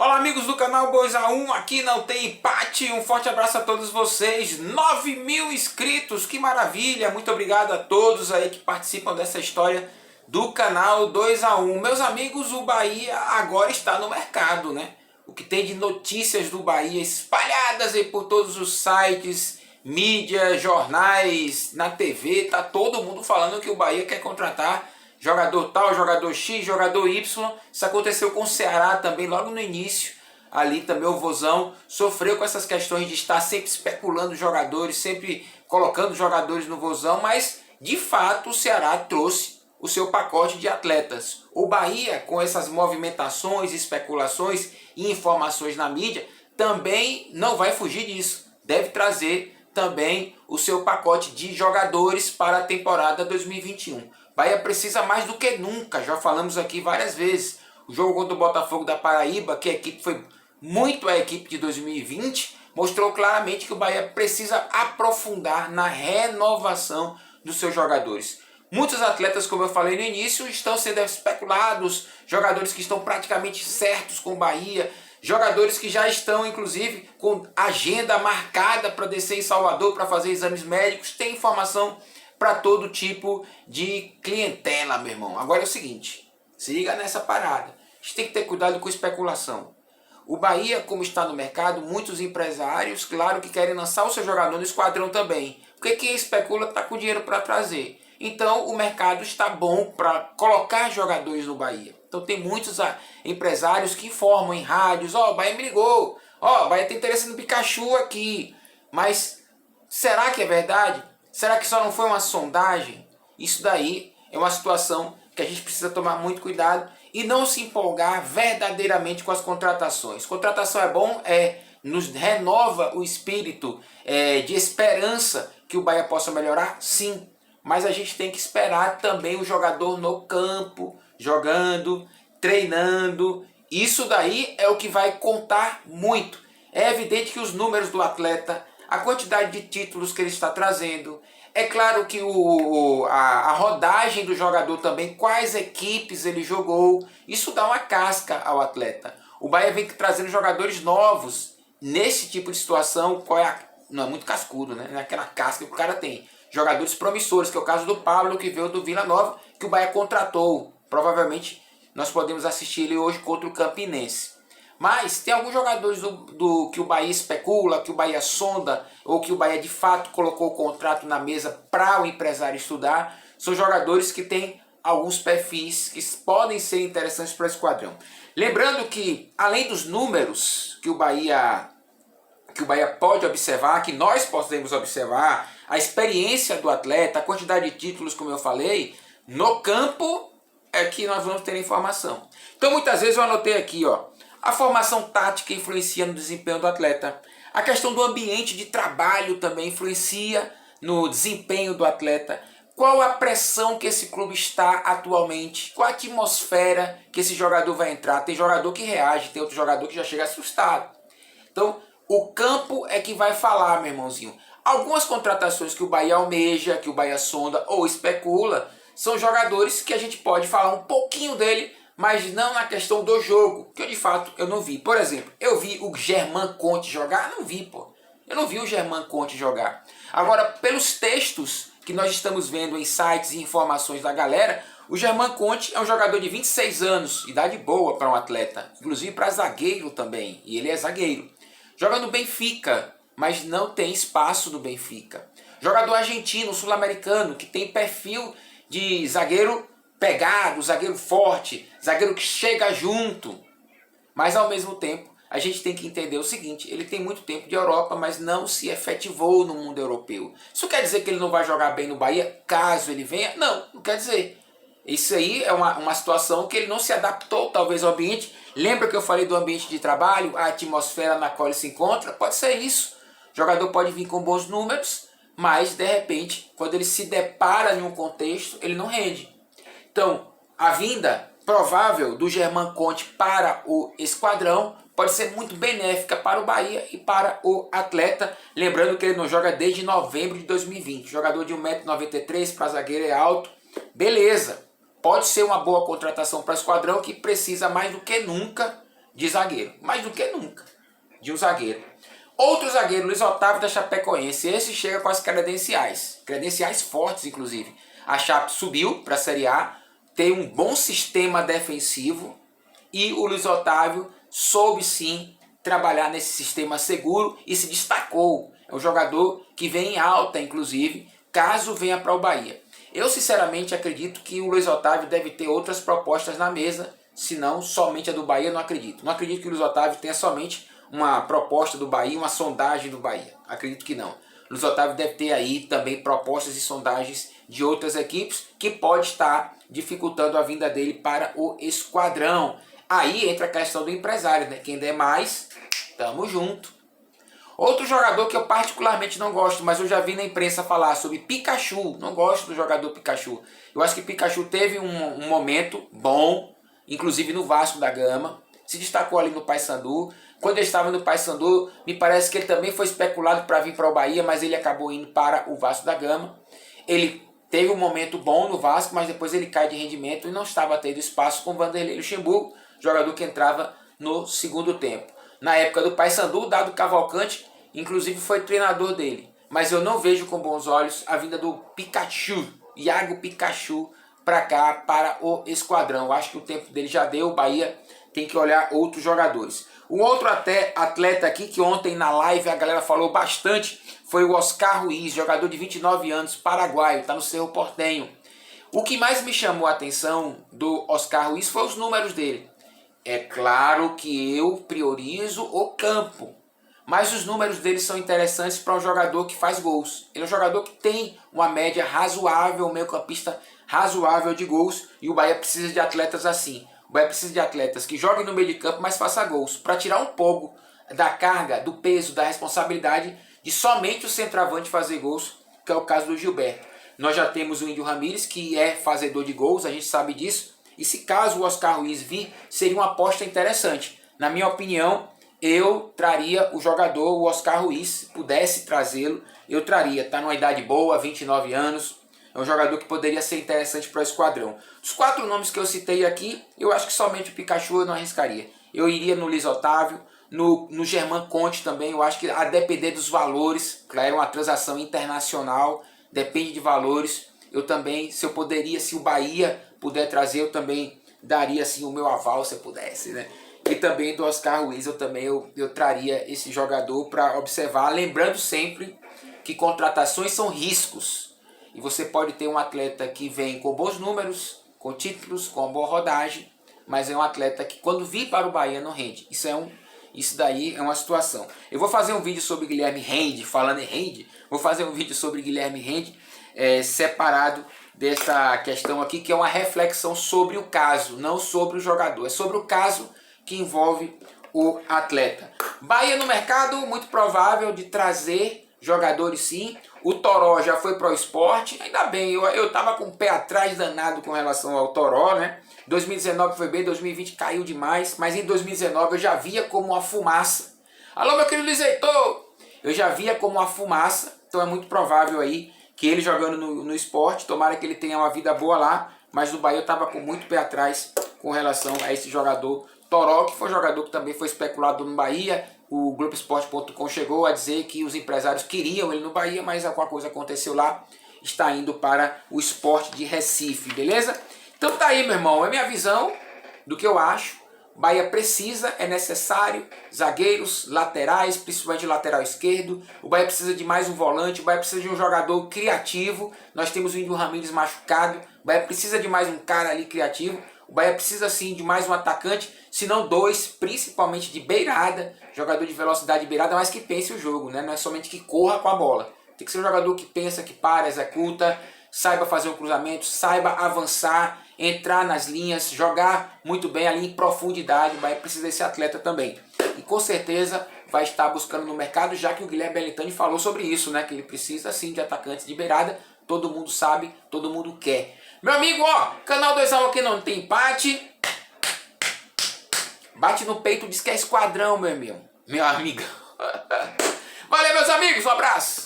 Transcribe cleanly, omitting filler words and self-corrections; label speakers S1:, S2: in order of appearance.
S1: Olá amigos do canal 2x1, aqui não tem empate, um forte abraço a todos vocês, 9.000 inscritos, que maravilha, muito obrigado a todos aí que participam dessa história do canal 2x1. Meus amigos, o Bahia agora está no mercado, né? O que tem de notícias do Bahia espalhadas aí por todos os sites, mídia, jornais, na TV, tá todo mundo falando que o Bahia quer contratar jogador tal, jogador X, jogador Y. Isso aconteceu com o Ceará também, logo no início. Ali também o Vozão sofreu com essas questões de estar sempre especulando jogadores, sempre colocando jogadores no Vozão, mas de fato o Ceará trouxe o seu pacote de atletas. O Bahia, com essas movimentações, especulações e informações na mídia, também não vai fugir disso. Deve trazer também o seu pacote de jogadores para a temporada 2021. Bahia precisa mais do que nunca, já falamos aqui várias vezes. O jogo contra o Botafogo da Paraíba, que a equipe foi muito a equipe de 2020, mostrou claramente que o Bahia precisa aprofundar na renovação dos seus jogadores. Muitos atletas, como eu falei no início, estão sendo especulados, jogadores que estão praticamente certos com o Bahia, jogadores que já estão, inclusive, com agenda marcada para descer em Salvador para fazer exames médicos. Tem informação para todo tipo de clientela, meu irmão. Agora é o seguinte, se liga nessa parada. A gente tem que ter cuidado com especulação. O Bahia, como está no mercado, muitos empresários, claro que querem lançar o seu jogador no esquadrão também. Porque quem especula está com dinheiro para trazer. Então o mercado está bom para colocar jogadores no Bahia. Então tem muitos empresários que informam em rádios, ó, o Bahia me ligou, ó, o Bahia tem interesse no Pikachu aqui. Mas será que é verdade? Será que só não foi uma sondagem? Isso daí é uma situação que a gente precisa tomar muito cuidado e não se empolgar verdadeiramente com as contratações. Contratação é bom, nos renova o espírito de esperança que o Bahia possa melhorar, sim. Mas a gente tem que esperar também o jogador no campo, jogando, treinando. Isso daí é o que vai contar muito. É evidente que os números do atleta, a quantidade de títulos que ele está trazendo, é claro que a rodagem do jogador também, quais equipes ele jogou, isso dá uma casca ao atleta. O Bahia vem trazendo jogadores novos nesse tipo de situação, não é muito cascudo, né? Naquela casca que o cara tem. Jogadores promissores, que é o caso do Pablo, que veio do Vila Nova, que o Bahia contratou. Provavelmente nós podemos assistir ele hoje contra o Campinense. Mas tem alguns jogadores que o Bahia especula, que o Bahia sonda, ou que o Bahia de fato colocou o contrato na mesa para o empresário estudar. São jogadores que têm alguns perfis que podem ser interessantes para o esquadrão. Lembrando que, além dos números que o Bahia pode observar, que nós podemos observar, a experiência do atleta, a quantidade de títulos, como eu falei, no campo é que nós vamos ter informação. Então muitas vezes eu anotei aqui, ó, a formação tática influencia no desempenho do atleta. A questão do ambiente de trabalho também influencia no desempenho do atleta. Qual a pressão que esse clube está atualmente? Qual a atmosfera que esse jogador vai entrar? Tem jogador que reage, tem outro jogador que já chega assustado. Então, o campo é que vai falar, meu irmãozinho. Algumas contratações que o Bahia almeja, que o Bahia sonda ou especula, são jogadores que a gente pode falar um pouquinho dele, mas não na questão do jogo, que de fato eu não vi. Por exemplo, eu vi o Germán Conte jogar? Não vi, pô. Eu não vi o Germán Conte jogar. Agora, pelos textos que nós estamos vendo em sites e informações da galera, o Germán Conte é um jogador de 26 anos, idade boa para um atleta, inclusive para zagueiro também, e ele é zagueiro. Joga no Benfica, mas não tem espaço no Benfica. Jogador argentino, sul-americano, que tem perfil de zagueiro pegado, zagueiro forte, zagueiro que chega junto. Mas ao mesmo tempo, a gente tem que entender o seguinte, ele tem muito tempo de Europa, mas não se efetivou no mundo europeu. Isso quer dizer que ele não vai jogar bem no Bahia, caso ele venha? Não, não quer dizer. Isso aí é uma situação que ele não se adaptou talvez ao ambiente. Lembra que eu falei do ambiente de trabalho, a atmosfera na qual ele se encontra? Pode ser isso. O jogador pode vir com bons números, mas de repente, quando ele se depara em um contexto, ele não rende. Então, a vinda provável do Germán Conte para o esquadrão pode ser muito benéfica para o Bahia e para o atleta. Lembrando que ele não joga desde novembro de 2020. Jogador de 1,93 m, para zagueiro é alto. Beleza. Pode ser uma boa contratação para o esquadrão que precisa mais do que nunca de zagueiro, mais do que nunca, de um zagueiro. Outro zagueiro, Luiz Otávio da Chapecoense, esse chega com as credenciais fortes inclusive. A Chape subiu para a Série A, tem um bom sistema defensivo e o Luiz Otávio soube sim trabalhar nesse sistema seguro e se destacou. É um jogador que vem em alta inclusive, caso venha para o Bahia. Eu sinceramente acredito que o Luiz Otávio deve ter outras propostas na mesa, se não somente a do Bahia, não acredito. Não acredito que o Luiz Otávio tenha somente uma proposta do Bahia, uma sondagem do Bahia. Acredito que não. Luiz Otávio deve ter aí também propostas e sondagens de outras equipes que pode estar dificultando a vinda dele para o esquadrão. Aí entra a questão do empresário, né? Quem der mais, tamo junto. Outro jogador que eu particularmente não gosto, mas eu já vi na imprensa falar sobre Pikachu. Não gosto do jogador Pikachu. Eu acho que Pikachu teve um momento bom, inclusive no Vasco da Gama. Se destacou ali no Paysandu. Quando ele estava no Paysandu, me parece que ele também foi especulado para vir para o Bahia, mas ele acabou indo para o Vasco da Gama. Ele teve um momento bom no Vasco, mas depois ele cai de rendimento e não estava tendo espaço com o Vanderlei Luxemburgo, jogador que entrava no segundo tempo. Na época do Paysandu, o Dado Cavalcante, inclusive, foi treinador dele. Mas eu não vejo com bons olhos a vinda do Pikachu, Iago Pikachu, para cá, para o esquadrão. Eu acho que o tempo dele já deu, o Bahia tem que olhar outros jogadores. Um outro atleta aqui que ontem na live a galera falou bastante foi o Oscar Ruiz, jogador de 29 anos, paraguaio, está no Cerro Porteño. O que mais me chamou a atenção do Oscar Ruiz foi os números dele. É claro que eu priorizo o campo, mas os números dele são interessantes para um jogador que faz gols. Ele é um jogador que tem uma média razoável, um meio-campista razoável de gols, e o Bahia precisa de atletas assim. O Bahia precisa de atletas que joguem no meio de campo, mas façam gols, para tirar um pouco da carga, do peso, da responsabilidade de somente o centroavante fazer gols, que é o caso do Gilberto. Nós já temos o Índio Ramírez, que é fazedor de gols, a gente sabe disso, e se caso o Oscar Ruiz vir, seria uma aposta interessante. Na minha opinião, eu traria o jogador, o Oscar Ruiz, se pudesse trazê-lo, eu traria. Está numa idade boa, 29 anos, é um jogador que poderia ser interessante para o esquadrão. Dos 4 nomes que eu citei aqui, eu acho que somente o Pikachu eu não arriscaria. Eu iria no Luiz Otávio, no Germán Conte também, eu acho que a depender dos valores, claro, é uma transação internacional, depende de valores. Eu também, se o Bahia puder trazer, eu também daria assim o meu aval se eu pudesse, né? E também do Oscar Ruiz, eu traria esse jogador para observar, lembrando sempre que contratações são riscos. E você pode ter um atleta que vem com bons números, com títulos, com boa rodagem, mas é um atleta que quando vir para o Bahia não rende. Isso daí é uma situação. Eu vou fazer um vídeo sobre Guilherme Rende, falando em Rende, vou fazer um vídeo sobre Guilherme Rende, separado dessa questão aqui, que é uma reflexão sobre o caso, não sobre o jogador. É sobre o caso que envolve o atleta. Bahia no mercado, muito provável de trazer jogadores sim. O Toró já foi para o esporte, ainda bem, eu estava com o pé atrás danado com relação ao Toró, né? 2019 foi bem, 2020 caiu demais, mas em 2019 eu já via como uma fumaça. Alô, meu querido Luiz Heitor! Eu já via como uma fumaça, então é muito provável aí que ele jogando no esporte, tomara que ele tenha uma vida boa lá, mas no Bahia eu estava com muito pé atrás com relação a esse jogador Toró, que foi um jogador que também foi especulado no Bahia. O Globoesporte.com chegou a dizer que os empresários queriam ele no Bahia, mas alguma coisa aconteceu lá, está indo para o Sport de Recife, beleza? Então tá aí, meu irmão, é minha visão do que eu acho. Bahia precisa, é necessário, zagueiros, laterais, principalmente lateral esquerdo. O Bahia precisa de mais um volante, o Bahia precisa de um jogador criativo. Nós temos o Índio Ramírez machucado, o Bahia precisa de mais um cara ali criativo. O Bahia precisa sim de mais um atacante, se não 2, principalmente de beirada, jogador de velocidade de beirada, mas que pense o jogo, né? Não é somente que corra com a bola. Tem que ser um jogador que pensa, que para, executa, saiba fazer um cruzamento, saiba avançar, entrar nas linhas, jogar muito bem ali em profundidade. O Bahia precisa desse atleta também. E com certeza vai estar buscando no mercado, já que o Guilherme Belintani falou sobre isso, né? Que ele precisa sim de atacantes de beirada. Todo mundo sabe, todo mundo quer. Meu amigo, ó, canal 2A aqui não tem empate. Bate no peito, diz que é esquadrão, meu amigo. Meu amigo. Valeu, meus amigos, um abraço.